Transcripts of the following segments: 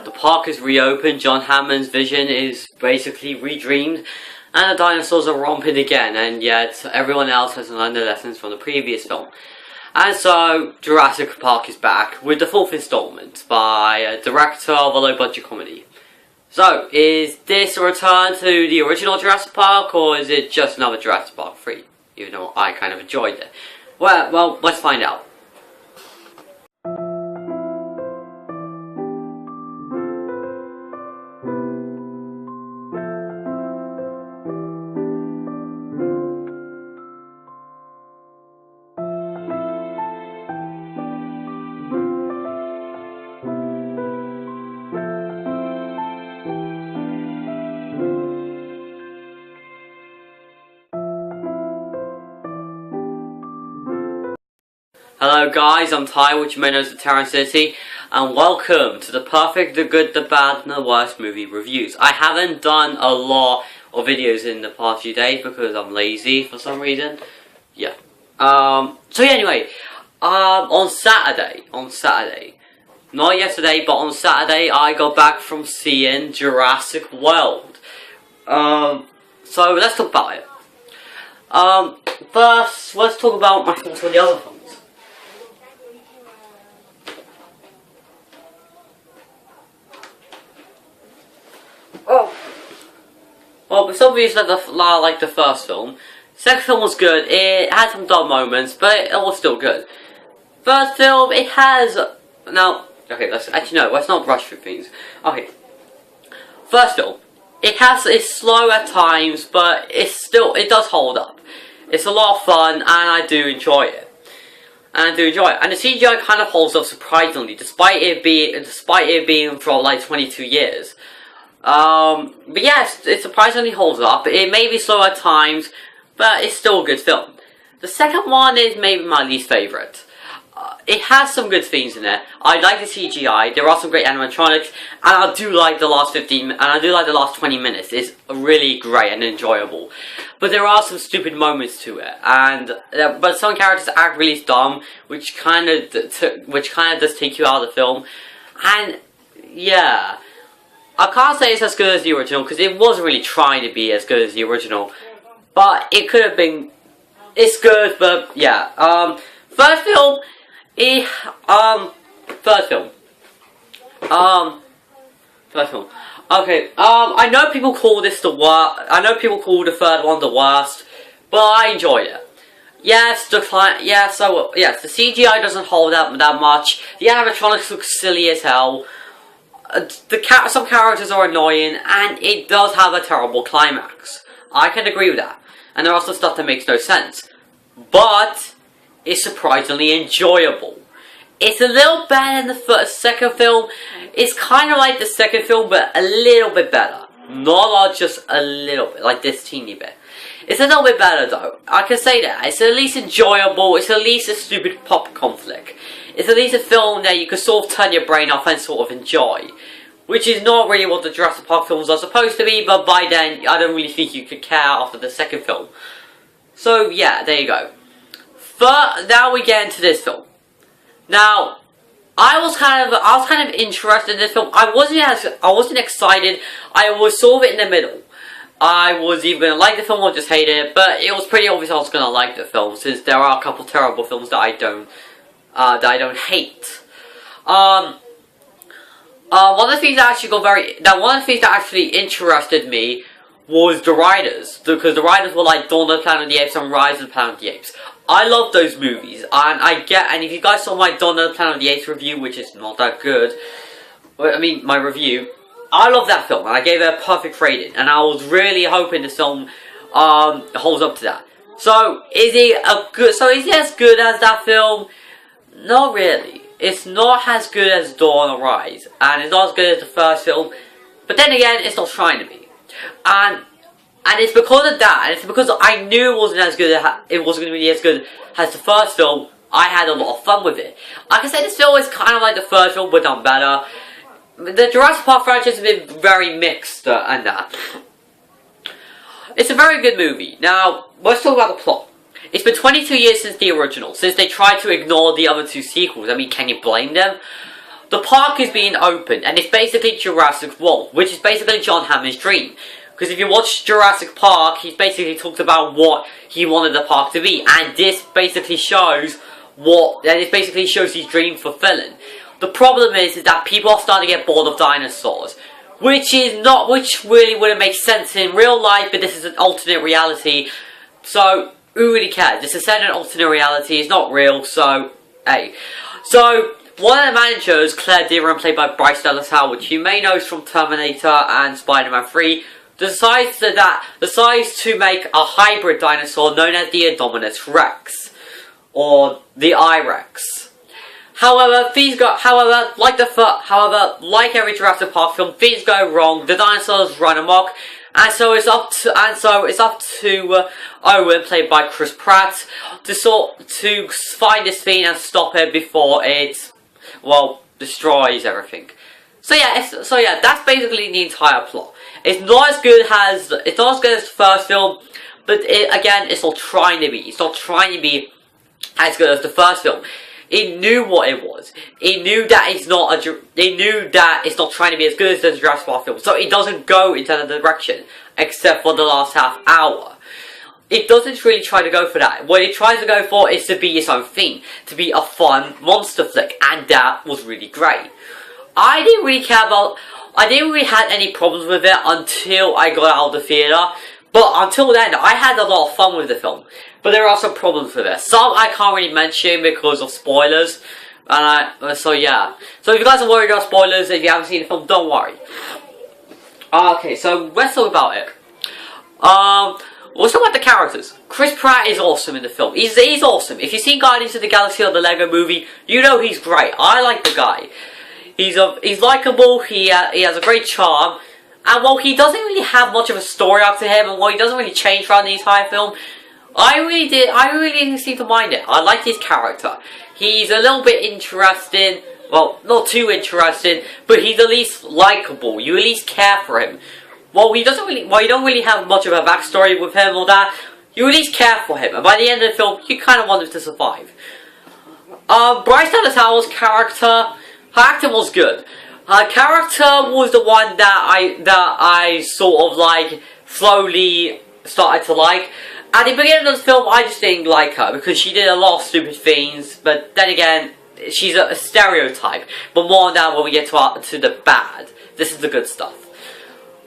The park is reopened, John Hammond's vision is basically redreamed, and the dinosaurs are romping again, and yet everyone else has learned the lessons from the previous film. And so, Jurassic Park is back with the 4th installment by a director of a low-budget comedy. So, is this a return to the original Jurassic Park, or is it just another Jurassic Park 3? Even though I kind of enjoyed it. Well, let's find out. Hello guys, I'm Ty, which you may know as the Terran City, and welcome to the perfect, the good, the bad, and the worst movie reviews. I haven't done a lot of videos in the past few days because I'm lazy for some reason. Yeah. On Saturday, not yesterday, but on Saturday, I got back from seeing Jurassic World. So let's talk about it. First, let's talk about my thoughts on the other films. Well, it's obvious like the first film. Second film was good. It had some dull moments, but it was still good. First film, it has let's not rush through things. Okay, first film, it's slow at times, but it does hold up. It's a lot of fun, and I do enjoy it. And the CGI kind of holds up surprisingly, despite it being for like 22 years. But yes, it surprisingly holds up. It may be slow at times, but it's still a good film. The second one is maybe my least favourite. It has some good things in it. I like the CGI. There are some great animatronics, and I do like the last 20 minutes. It's really great and enjoyable. But there are some stupid moments to it, but some characters act really dumb, which kind of does take you out of the film. And yeah. I can't say it's as good as the original, because it wasn't really trying to be as good as the original. But it could have been. It's good, but yeah. First film. Okay, I know people call this the worst. I know people call the third one the worst, but I enjoyed it. Yes, the CGI doesn't hold up that much. The animatronics look silly as hell. Some characters are annoying, and it does have a terrible climax. I can agree with that. And there are some stuff that makes no sense. But it's surprisingly enjoyable. It's a little better than the second film. It's kind of like the second film, but a little bit better. Not a lot, just a little bit, like this teeny bit. It's a little bit better though. I can say that. It's at least enjoyable. It's at least a stupid popcorn flick. It's at least a film that you can sort of turn your brain off and sort of enjoy. Which is not really what the Jurassic Park films are supposed to be, but by then, I don't really think you could care after the second film. So yeah, there you go. Now we get into this film. Now, I was kind of interested in this film. I wasn't excited. I was sort of in the middle. I was either going to like the film or just hate it, but it was pretty obvious I was going to like the film, since there are a couple terrible films that I don't hate. One of the things that actually interested me was the Riders, because the Riders were like Dawn of the Planet of the Apes and Rise of the Planet of the Apes. I love those movies, and if you guys saw my Dawn of the Planet of the Apes review, which is not that good, my review, I love that film, and I gave it a perfect rating, and I was really hoping this film holds up to that. So, is it as good as that film? Not really. It's not as good as Dawn or Rise, and it's not as good as the first film, but then again, it's not trying to be. And it's because of that, and it's because I knew it wasn't going to be as good as the first film. I had a lot of fun with it. I can say this film is kind of like the first film, but done better. The Jurassic Park franchise has been very mixed, and that. It's a very good movie. Now, let's talk about the plot. It's been 22 years since the original, since they tried to ignore the other two sequels. I mean, can you blame them? the park is being opened, and it's basically Jurassic World, which is basically John Hammond's dream. Because if you watch Jurassic Park, he's basically talked about what he wanted the park to be, and this basically shows his dream fulfilling. The problem is that people are starting to get bored of dinosaurs, which really wouldn't make sense in real life, but this is an alternate reality, so who really cares? This is set in an alternate reality, it's not real, so hey. So, one of the managers, Claire Dearon, played by Bryce Dallas Howard, which you may know from Terminator and Spider-Man 3, decides to make a hybrid dinosaur known as the Indominus Rex, or the I-Rex. However, like every Jurassic Park film, things go wrong. The dinosaurs run amok, and so it's up to Owen, played by Chris Pratt, to find this thing and stop it before it, well, destroys everything. So yeah, that's basically the entire plot. It's not as good as the first film, but it's not trying to be. It's not trying to be as good as the first film. It knew what it was. It knew that it's not trying to be as good as the Jurassic Park film. So it doesn't go into that direction, except for the last half hour. It doesn't really try to go for that. What it tries to go for is to be its own thing, to be a fun monster flick, and that was really great. I didn't really have any problems with it until I got out of the theatre. But until then, I had a lot of fun with the film. But there are some problems with it. Some I can't really mention because of spoilers. So yeah. So if you guys are worried about spoilers, if you haven't seen the film, don't worry. Okay, so let's talk about it. Let's talk about the characters. Chris Pratt is awesome in the film. He's awesome. If you've seen Guardians of the Galaxy or the Lego Movie, you know he's great. I like the guy. He's likable, he has a great charm, and while he doesn't really have much of a story arc to him, and while he doesn't really change throughout the entire film, I really didn't seem to mind it. I liked his character. He's a little bit interesting, well, not too interesting, but he's at least likable. You at least care for him. While you don't really have much of a backstory with him or that, you at least care for him, and by the end of the film, you kind of want him to survive. Bryce Dallas Howard's character, her acting was good. Her character was the one that I sort of like slowly started to like. At the beginning of the film, I just didn't like her because she did a lot of stupid things. But then again, she's a stereotype. But more on that when we get to the bad. This is the good stuff.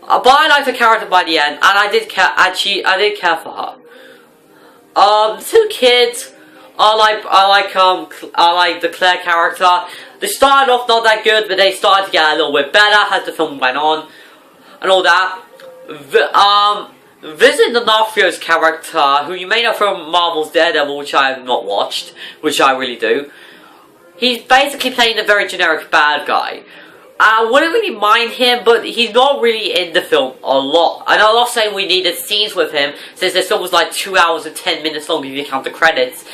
But I liked her character by the end, and I did care for her. The two kids, I like the Claire character. They started off not that good, but they started to get a little bit better as the film went on, and all that. Vincent D'Onofrio's character, who you may know from Marvel's Daredevil, which I have not watched, which I really do. He's basically playing a very generic bad guy. I wouldn't really mind him, but he's not really in the film a lot. And I'm not saying we needed scenes with him, since this film was like 2 hours and 10 minutes long if you count the credits.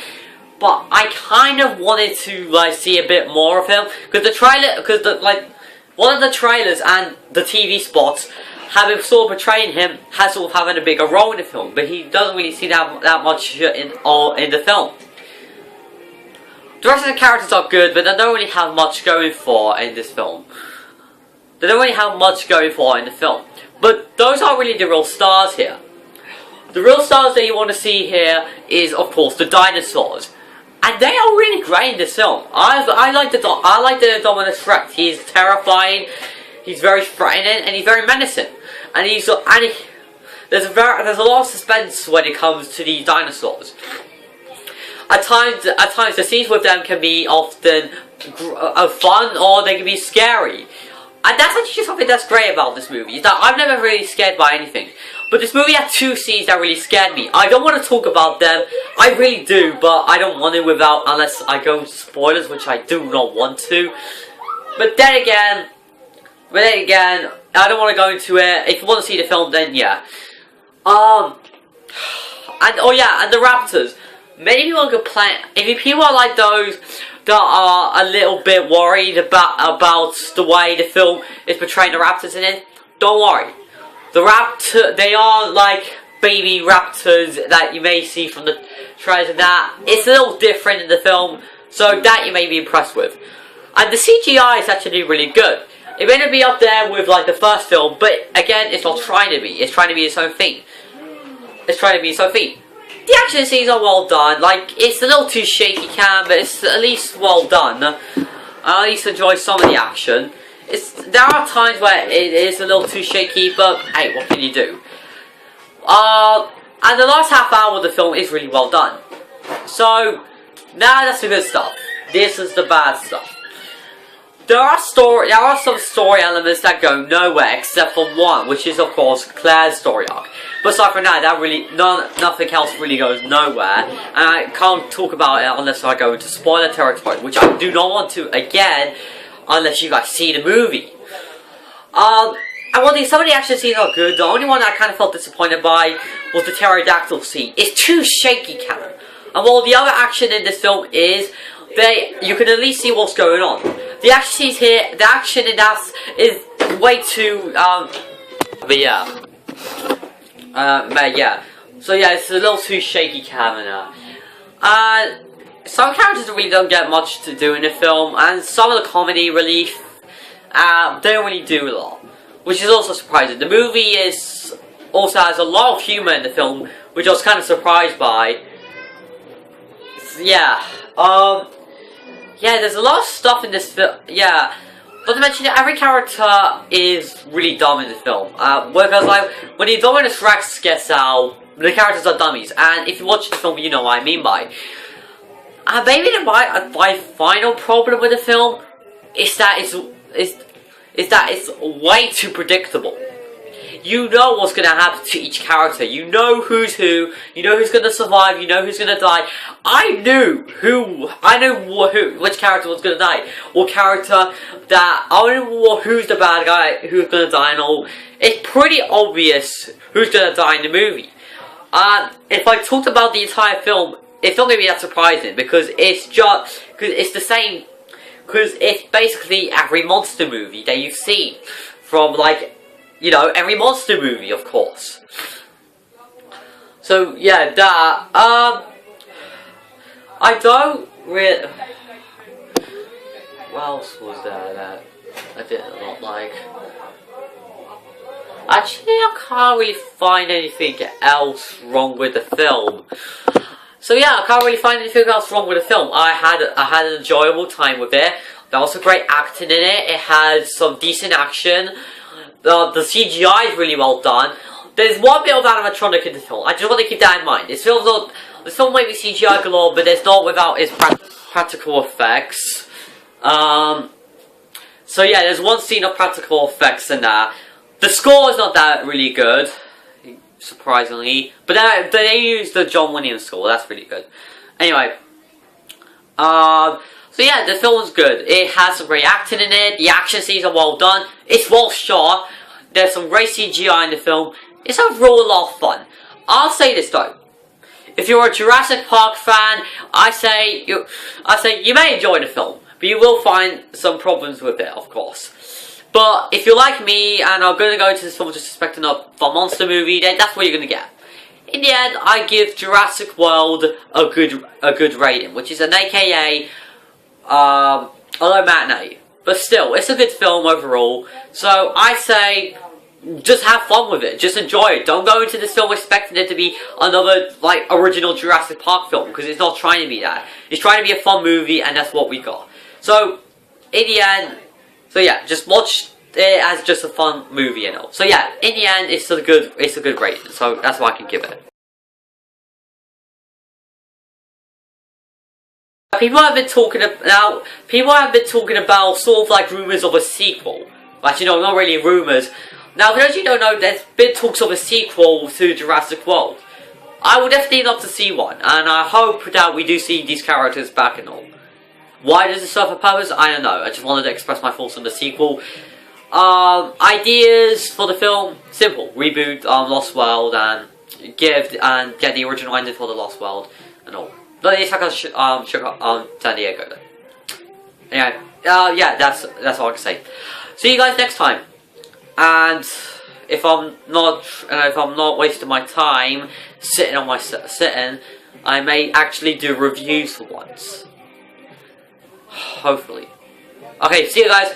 But I kind of wanted to like see a bit more of him, because one of the trailers and the TV spots have been sort of portraying him as sort of having a bigger role in the film, but he doesn't really see that much in the film. The rest of the characters are good, but they don't really have much going for in this film. They don't really have much going for in the film. But those aren't really the real stars here. The real stars that you want to see here is, of course, the dinosaurs. And they are really great in this film. I like the Indominus Rex. He's terrifying, he's very frightening, and he's very menacing. And there's a lot of suspense when it comes to these dinosaurs. At times the scenes with them can be often fun, or they can be scary. And that's actually something that's great about this movie, is that I've never really scared by anything. But this movie had two scenes that really scared me. I don't want to talk about them. I really do, but I don't want to unless I go into spoilers, which I do not want to. But then again, I don't want to go into it. If you want to see the film, then yeah. And the raptors. Many people complain. If people are like those that are a little bit worried about the way the film is portraying the raptors in it, don't worry. They are like baby raptors that you may see from the trailers and that. It's a little different in the film, so that you may be impressed with. And the CGI is actually really good. It may not be up there with like the first film, but again, it's not trying to be. It's trying to be its own thing. It's trying to be its own thing. The action scenes are well done. Like, it's a little too shaky cam, but it's at least well done. I at least enjoy some of the action. There are times where it is a little too shaky, but hey, what can you do? And the last half hour of the film is really well done. So, now that's the good stuff. This is the bad stuff. There are some story elements that go nowhere except for one, which is of course Claire's story arc. But aside from that, nothing else really goes nowhere, and I can't talk about it unless I go into spoiler territory, which I do not want to again, unless you guys see the movie. And some of the action scenes are good. The only one I kind of felt disappointed by was the pterodactyl scene. It's too shaky, Cameron. And while the other action in this film is, you can at least see what's going on. The action scenes here, the action in that is way too, but yeah. So yeah, it's a little too shaky, Cameron. Some characters really don't get much to do in the film, and some of the comedy relief, they don't really do a lot. Which is also surprising. The movie also has a lot of humor in the film, which I was kind of surprised by. Yeah, yeah, there's a lot of stuff in this film. Yeah, not to mention that every character is really dumb in the film. Because like when the Dominus Rex gets out, the characters are dummies, and if you watch the film, you know what I mean by. And maybe my final problem with the film is that it's way too predictable. You know what's going to happen to each character. You know who's who. You know who's going to survive. You know who's going to die. I knew which character was going to die. Or character that, I knew who's the bad guy, who's going to die and all. It's pretty obvious who's going to die in the movie. If I talked about the entire film, it's not going to be that surprising. Because it's the same. Because it's basically every monster movie that you've seen. From like, you know, every monster movie, of course. So, yeah, that, I don't really, what else was there that I did not like? Actually, I can't really find anything else wrong with the film. So yeah, I can't really find anything else wrong with the film. I had an enjoyable time with it. There was some great acting in it. It had some decent action. The CGI is really well done. There's one bit of animatronic in the film. I just want to keep that in mind. This film might be CGI galore, but it's not without its practical effects. So yeah, there's one scene of practical effects in that. The score is not that really good, surprisingly. But they used the John Williams score. That's really good. Anyway, so yeah, the film is good. It has some great acting in it. The action scenes are well done. It's well shot. There's some great CGI in the film. It's overall a lot of fun. I'll say this though. If you're a Jurassic Park fan, I say you may enjoy the film, but you will find some problems with it, of course. But if you're like me and are going to go into this film just expecting a monster movie, then that's what you're going to get. In the end, I give Jurassic World a good rating, which is an AKA a low matinee. But still, it's a good film overall. So I say, just have fun with it. Just enjoy it. Don't go into this film expecting it to be another, like, original Jurassic Park film. Because it's not trying to be that. It's trying to be a fun movie, and that's what we got. So, in the end, so yeah, just watch it as just a fun movie and all. So yeah, in the end, it's a good rating. So that's what I can give it. People have been talking about sort of like rumours of a sequel. Actually, no, not really rumours. Now, for those of you who don't know, there's been talks of a sequel to Jurassic World. I would definitely love to see one, and I hope that we do see these characters back and all. Why does it serve a purpose? I don't know. I just wanted to express my thoughts on the sequel. Ideas for the film? Simple. Reboot Lost World and get the original ending for the Lost World and all. But it's like San Diego though. Anyway, yeah, that's all I can say. See you guys next time. And if I'm not wasting my time sitting, I may actually do reviews for once. Hopefully. Okay, see you guys.